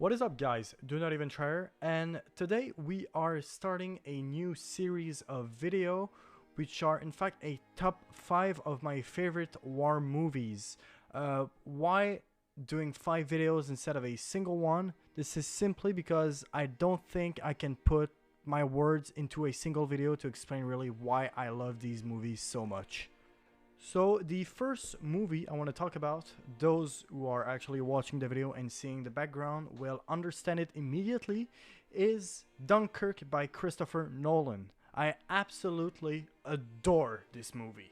What is up, guys? Do Not Even Try, and today we are starting a new series of video which are in fact a top 5 of my favorite war movies. Why doing 5 videos instead of a single one? This is simply because I don't think I can put my words into a single video to explain really why I love these movies so much. So the first movie I want to talk about, those who are actually watching the video and seeing the background will understand it immediately, is Dunkirk by Christopher Nolan. I absolutely adore this movie.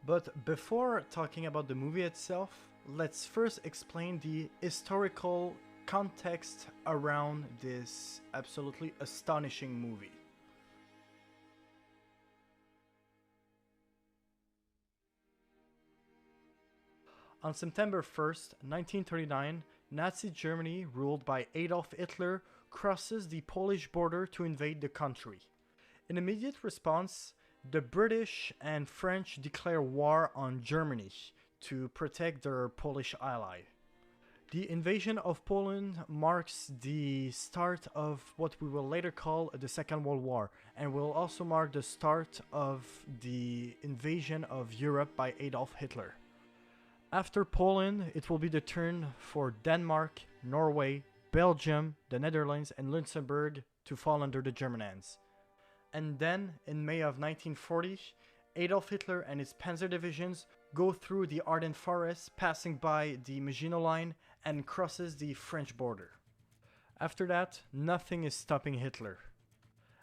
But before talking about the movie itself, let's first explain the historical context around this absolutely astonishing movie. On September 1st, 1939, Nazi Germany, ruled by Adolf Hitler, crosses the Polish border to invade the country. In immediate response, the British and French declare war on Germany to protect their Polish ally. The invasion of Poland marks the start of what we will later call the Second World War, and will also mark the start of the invasion of Europe by Adolf Hitler. After Poland, it will be the turn for Denmark, Norway, Belgium, the Netherlands, and Luxembourg to fall under the German hands. And then, in May of 1940, Adolf Hitler and his panzer divisions go through the Ardennes forest, passing by the Maginot Line, and crosses the French border. After that, nothing is stopping Hitler.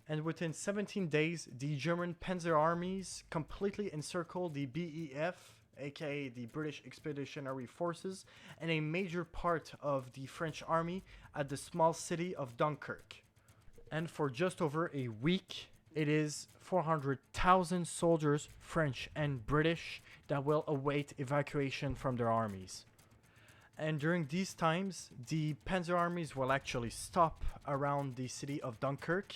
And within 17 days, the German panzer armies completely encircle the BEF, aka the British Expeditionary Forces, and a major part of the French army at the small city of Dunkirk. And for just over a week, it is 400,000 soldiers, French and British, that will await evacuation from their armies. And during these times, the panzer armies will actually stop around the city of Dunkirk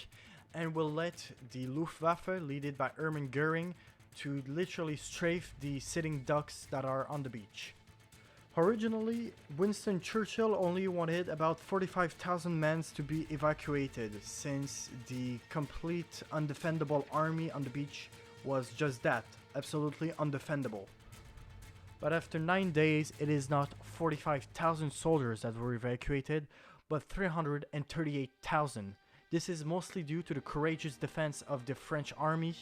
and will let the Luftwaffe, led by Hermann Goering, to literally strafe the sitting ducks that are on the beach. Originally, Winston Churchill only wanted about 45,000 men to be evacuated, since the complete undefendable army on the beach was just that, absolutely undefendable. But after 9 days, it is not 45,000 soldiers that were evacuated, but 338,000. This is mostly due to the courageous defense of the French army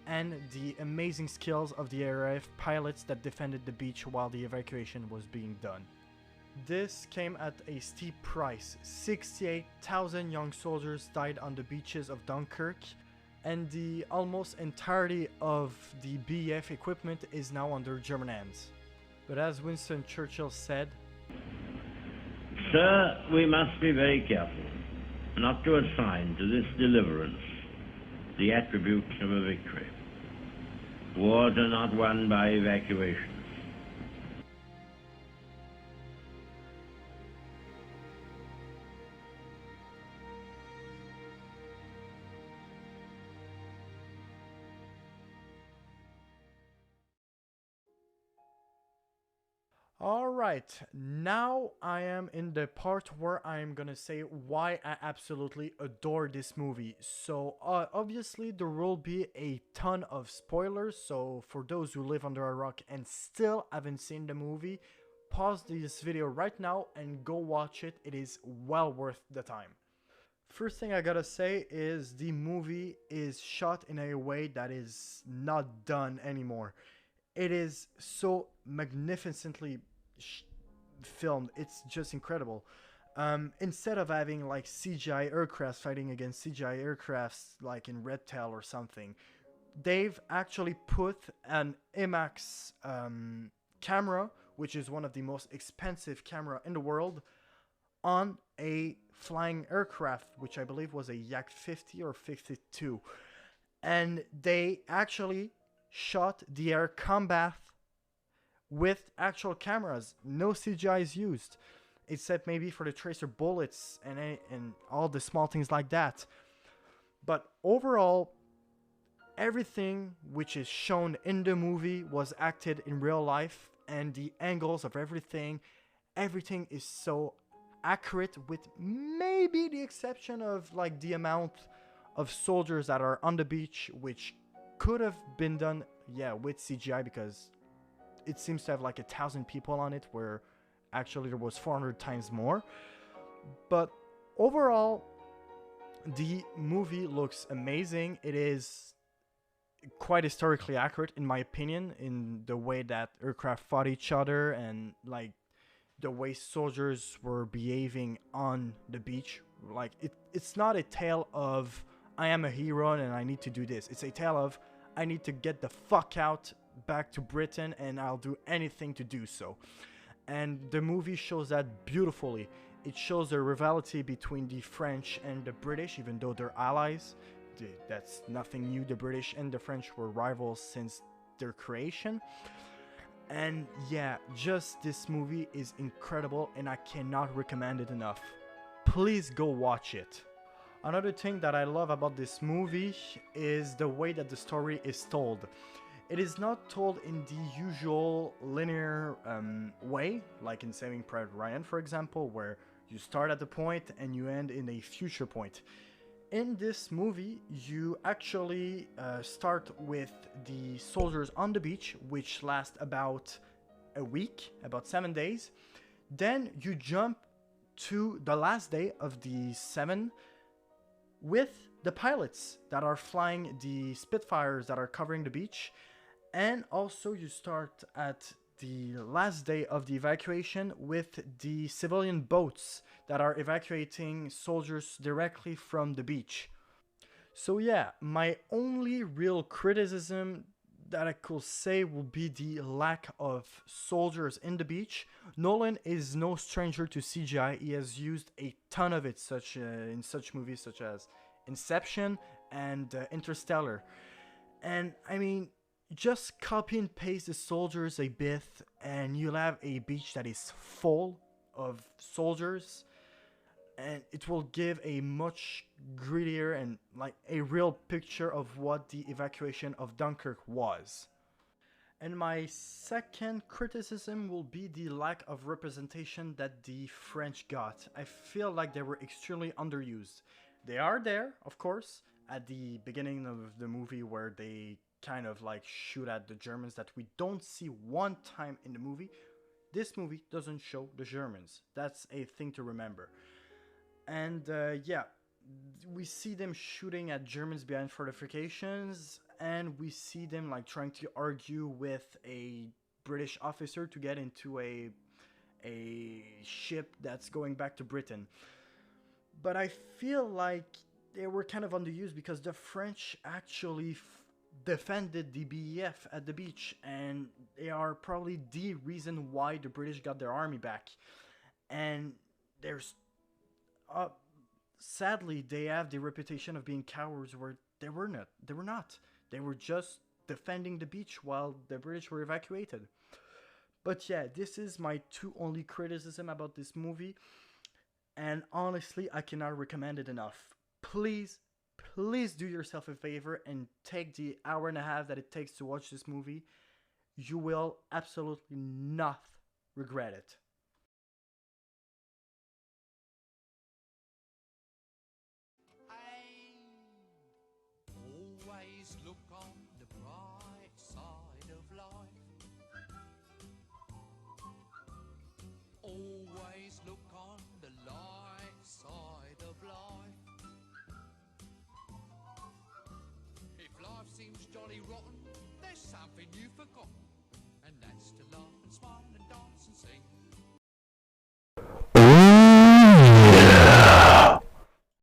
and the amazing skills of the RAF pilots that defended the beach while the evacuation was being done. This came at a steep price. 68,000 young soldiers died on the beaches of Dunkirk, and the almost entirety of the BEF equipment is now under German hands. But as Winston Churchill said, "Sir, we must be very careful not to assign to this deliverance the attributes of a victory. Wars are not won by evacuations. Alright, now I am in the part where I am gonna say why I absolutely adore this movie. So obviously there will be a ton of spoilers, so for those who live under a rock and still haven't seen the movie, pause this video right now and go watch it. It is well worth the time. First thing I gotta say is the movie is shot in a way that is not done anymore. It is so magnificently filmed. It's just incredible. Instead of having like CGI aircrafts fighting against CGI aircrafts like in Red Tail or something, they've actually put an IMAX camera, which is one of the most expensive camera in the world, on a flying aircraft, which I believe was a Yak 50 or 52. And they actually shot the air combat with actual cameras. No CGI is used, except maybe for the tracer bullets and all the small things like that. But overall, everything which is shown in the movie was acted in real life, and the angles of everything is so accurate, with maybe the exception of like the amount of soldiers that are on the beach, which could have been done, yeah, with CGI, because it seems to have like 1,000 people on it, where actually there was 400 times more. But overall, the movie looks amazing. It is quite historically accurate, in my opinion, in the way that aircraft fought each other, and like the way soldiers were behaving on the beach. Like it's not a tale of I am a hero and I need to do this. It's a tale of I need to get the fuck out back to Britain, and I'll do anything to do so. And the movie shows that beautifully. It shows the rivalry between the French and the British, even though they're allies. That's nothing new. The British and the French were rivals since their creation. And yeah, just this movie is incredible, and I cannot recommend it enough. Please go watch it. Another thing that I love about this movie is the way that the story is told. It is not told in the usual linear way, like in Saving Private Ryan, for example, where you start at the point and you end in a future point. In this movie, you actually start with the soldiers on the beach, which last about a week, about 7 days. Then you jump to the last day of the 7 with the pilots that are flying the Spitfires that are covering the beach. And also you start at the last day of the evacuation with the civilian boats that are evacuating soldiers directly from the beach. So yeah, my only real criticism that I could say will be the lack of soldiers in the beach. Nolan is no stranger to CGI. He has used a ton of it, in such movies such as Inception and Interstellar. And I mean, just copy and paste the soldiers a bit and you'll have a beach that is full of soldiers, and it will give a much grittier and like a real picture of what the evacuation of Dunkirk was. And my second criticism will be the lack of representation that the French got. I feel like they were extremely underused. They are there, of course, at the beginning of the movie, where they kind of like shoot at the Germans that we don't see one time in the movie. This movie doesn't show the Germans. That's a thing to remember. And yeah, we see them shooting at Germans behind fortifications, and we see them like trying to argue with a British officer to get into a ship that's going back to Britain. But I feel like they were kind of underused because the French actually defended the BEF at the beach, and they are probably the reason why the British got their army back. And there's sadly, they have the reputation of being cowards, where they were not. They were just defending the beach while the British were evacuated. But yeah, this is my two only criticism about this movie, and honestly, I cannot recommend it enough. Please do yourself a favor and take the hour and a half that it takes to watch this movie. You will absolutely not regret it. Always look on the bright side of life. Always look on the light side of life. If life seems jolly rotten, there's something you've forgotten.